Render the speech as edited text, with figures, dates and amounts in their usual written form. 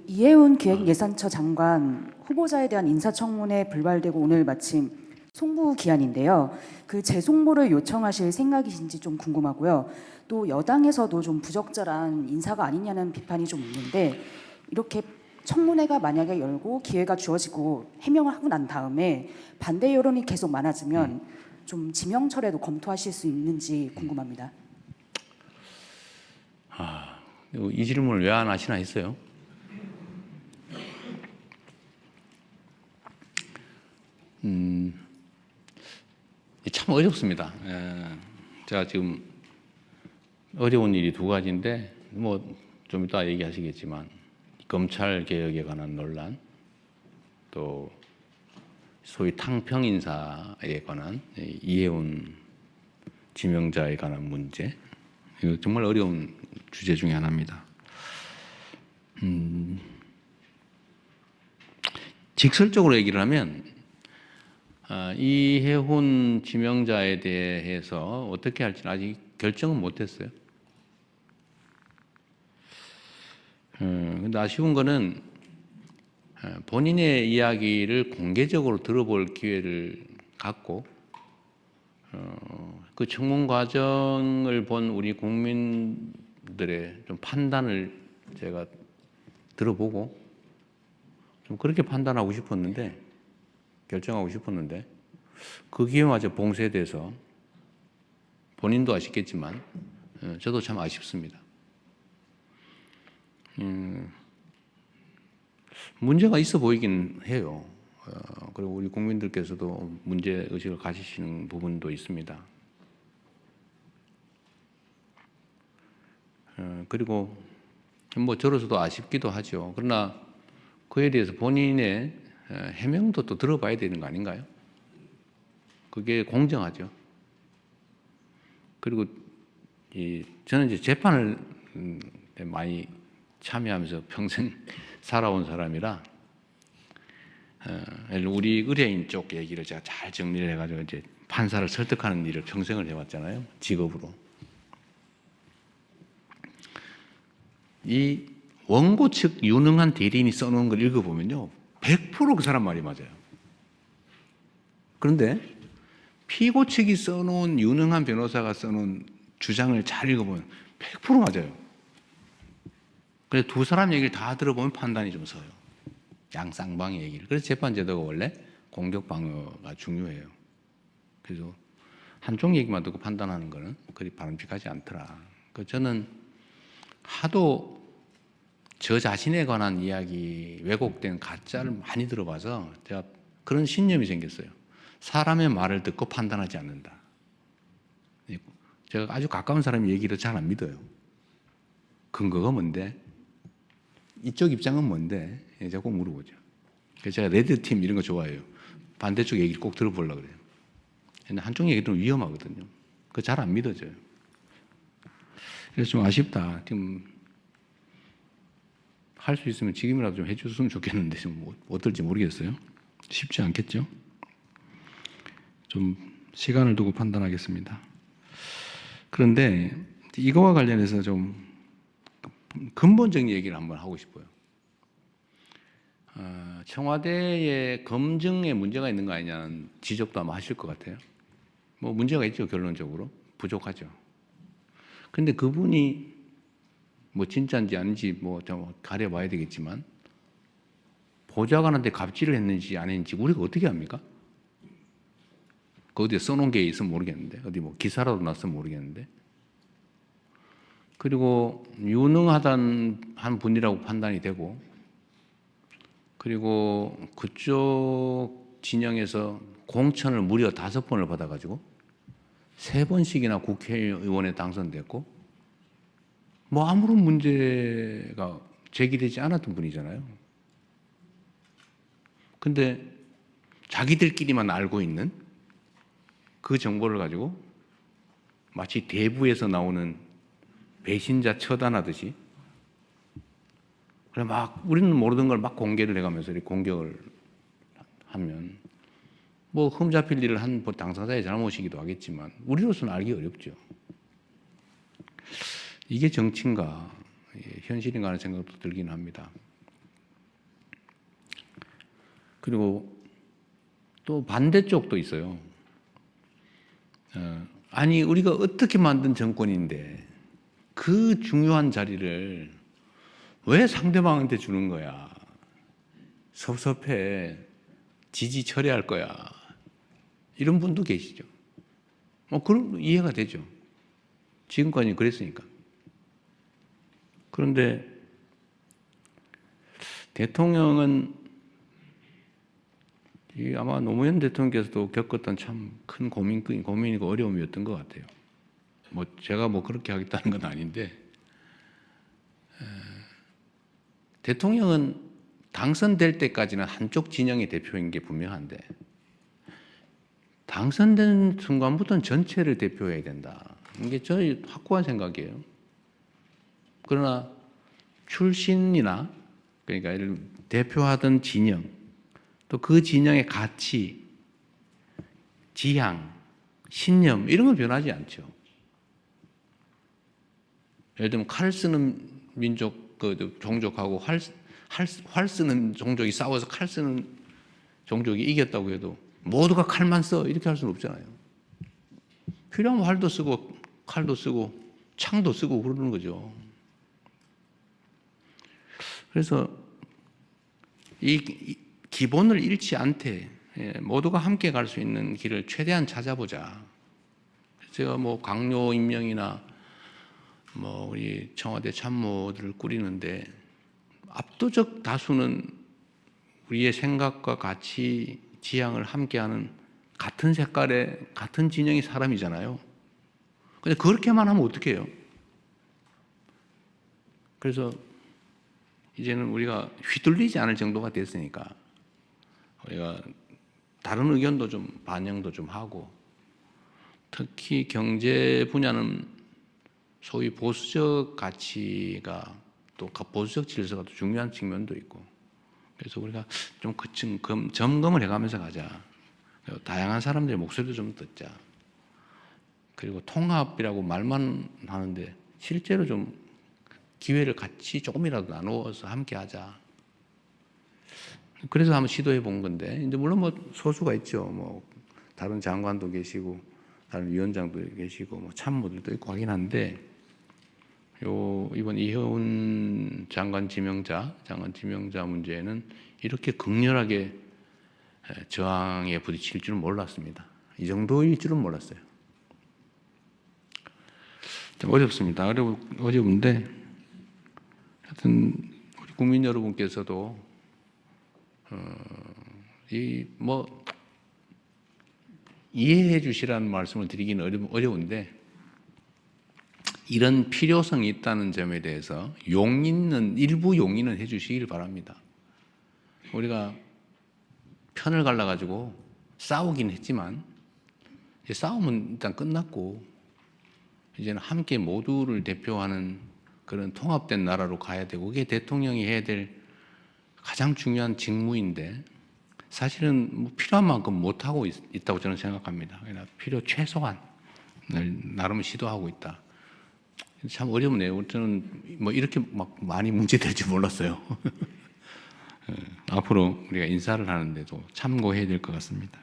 이해운 기획예산처 장관 후보자에 대한 인사청문회 불발되고 오늘 마침 송부 기한인데요. 그 재송부를 요청하실 생각이신지 좀 궁금하고요. 또 여당에서도 좀 부적절한 인사가 아니냐는 비판이 좀 있는데, 이렇게 청문회가 만약에 열고 기회가 주어지고 해명을 하고 난 다음에 반대 여론이 계속 많아지면 좀 지명철회도 검토하실 수 있는지 궁금합니다. 이 질문을 왜 안 하시나 했어요. 참 어렵습니다. 제가 지금 어려운 일이 두 가지인데, 좀 이따 얘기하시겠지만, 검찰 개혁에 관한 논란, 또 소위 탕평 인사에 관한 이해운 지명자에 관한 문제, 이거 정말 어려운 주제 중에 하나입니다. 직설적으로 얘기를 하면 이해훈 지명자에 대해서 어떻게 할지는 아직 결정은 못했어요. 근데 아쉬운 거는 본인의 이야기를 공개적으로 들어볼 기회를 갖고 그 청문 과정을 본 우리 국민들의 좀 판단을 제가 들어보고 좀 그렇게 판단하고 싶었는데, 결정하고 싶었는데, 그 기회마저 봉쇄돼서 본인도 아쉽겠지만 저도 참 아쉽습니다. 문제가 있어 보이긴 해요. 그리고 우리 국민들께서도 문제 의식을 가지시는 부분도 있습니다. 그리고 저로서도 아쉽기도 하죠. 그러나 그에 대해서 본인의 해명도 또 들어봐야 되는 거 아닌가요? 그게 공정하죠. 그리고 저는 이제 재판을 많이 참여하면서 평생 살아온 사람이라 우리 의뢰인 쪽 얘기를 제가 잘 정리를 해가지고 이제 판사를 설득하는 일을 평생을 해왔잖아요. 직업으로. 이 원고 측 유능한 대리인이 써놓은 걸 읽어보면요, 100% 그 사람 말이 맞아요. 그런데 피고 측이 써놓은, 유능한 변호사가 써놓은 주장을 잘 읽어보면 100% 맞아요. 그래서 두 사람 얘기를 다 들어보면 판단이 좀 서요. 양쌍방의 얘기를. 그래서 재판제도가 원래 공격 방어가 중요해요. 그래서 한쪽 얘기만 듣고 판단하는 거는 그리 바람직하지 않더라. 저는 하도 저 자신에 관한 이야기, 왜곡된 가짜를 많이 들어봐서 제가 그런 신념이 생겼어요. 사람의 말을 듣고 판단하지 않는다. 제가 아주 가까운 사람의 얘기를 잘 안 믿어요. 근거가 뭔데? 이쪽 입장은 뭔데? 자꾸 물어보죠. 그래서 제가 레드팀 이런 거 좋아해요. 반대쪽 얘기를 꼭 들어보려고 그래요. 근데 한쪽 얘기는 위험하거든요. 그거 잘 안 믿어져요. 그래서 좀 아쉽다. 지금 할 수 있으면 지금이라도 좀 해줬으면 좋겠는데 좀 어떨지 모르겠어요. 쉽지 않겠죠? 좀 시간을 두고 판단하겠습니다. 그런데 이거와 관련해서 좀 근본적인 얘기를 한번 하고 싶어요. 청와대의 검증에 문제가 있는 거 아니냐는 지적도 아마 하실 것 같아요. 문제가 있죠, 결론적으로. 부족하죠. 근데 그분이 진짜인지 아닌지 좀 가려봐야 되겠지만, 보좌관한테 갑질을 했는지 안 했는지 우리가 어떻게 합니까? 그 어디에 써놓은 게 있으면 모르겠는데, 어디 기사라도 났으면 모르겠는데. 그리고 유능하다는 한 분이라고 판단이 되고, 그리고 그쪽 진영에서 공천을 무려 5번을 받아가지고 3번씩이나 국회의원에 당선됐고, 아무런 문제가 제기되지 않았던 분이잖아요. 근데 자기들끼리만 알고 있는 그 정보를 가지고 마치 대부에서 나오는 배신자 처단하듯이, 그래 우리는 모르던 걸 막 공개를 해가면서 이렇게 공격을 하면 흠잡힐 일을 한 당사자의 잘못이기도 하겠지만 우리로서는 알기 어렵죠. 이게 정치인가, 현실인가 하는 생각도 들긴 합니다. 그리고 또 반대쪽도 있어요. 아니 우리가 어떻게 만든 정권인데 그 중요한 자리를 왜 상대방한테 주는 거야? 섭섭해. 지지 처리할 거야. 이런 분도 계시죠. 그럼 이해가 되죠. 지금까지 그랬으니까. 그런데 대통령은 아마 노무현 대통령께서도 겪었던 참 큰 고민이고 어려움이었던 것 같아요. 제가 그렇게 하겠다는 건 아닌데, 대통령은 당선될 때까지는 한쪽 진영의 대표인 게 분명한데, 당선된 순간부터는 전체를 대표해야 된다. 이게 저희 확고한 생각이에요. 그러나 출신이나 그러니까 이를 대표하던 진영, 또 그 진영의 가치, 지향, 신념 이런 건 변하지 않죠. 예를 들면 칼 쓰는 민족, 종족하고 활 쓰는 종족이 싸워서 칼 쓰는 종족이 이겼다고 해도 모두가 칼만 써 이렇게 할 수는 없잖아요. 필요하면 활도 쓰고 칼도 쓰고 창도 쓰고 그러는 거죠. 그래서 이 기본을 잃지 않되 모두가 함께 갈 수 있는 길을 최대한 찾아보자. 제가 강요 임명이나 우리 청와대 참모들을 꾸리는데 압도적 다수는 우리의 생각과 가치, 지향을 함께하는 같은 색깔의 같은 진영의 사람이잖아요. 근데 그렇게만 하면 어떡해요? 그래서 이제는 우리가 휘둘리지 않을 정도가 됐으니까 우리가 다른 의견도 좀 반영도 좀 하고, 특히 경제 분야는 소위 보수적 가치가 또 보수적 질서가 또 중요한 측면도 있고, 그래서 우리가 좀 점검을 해가면서 가자. 그리고 다양한 사람들의 목소리도 좀 듣자. 그리고 통합이라고 말만 하는데 실제로 좀 기회를 같이 조금이라도 나누어서 함께 하자. 그래서 한번 시도해 본 건데, 이제 물론 소수가 있죠. 다른 장관도 계시고, 다른 위원장도 계시고, 참모들도 있고 하긴 한데, 이번 이혜훈 장관 지명자 문제는 이렇게 극렬하게 저항에 부딪힐 줄은 몰랐습니다. 이 정도일 줄은 몰랐어요. 좀 어렵습니다. 어려운데, 하여튼, 우리 국민 여러분께서도, 이해해 주시라는 말씀을 드리기는 어려운데, 이런 필요성이 있다는 점에 대해서 일부 용인은 해 주시길 바랍니다. 우리가 편을 갈라가지고 싸우긴 했지만, 이제 싸움은 일단 끝났고, 이제는 함께 모두를 대표하는 그런 통합된 나라로 가야 되고, 그게 대통령이 해야 될 가장 중요한 직무인데, 사실은 필요한 만큼 못하고 있다고 저는 생각합니다. 필요 최소한을 나름 시도하고 있다. 참 어렵네요. 저는 이렇게 많이 문제될 줄 몰랐어요. 앞으로 우리가 인사를 하는데도 참고해야 될 것 같습니다.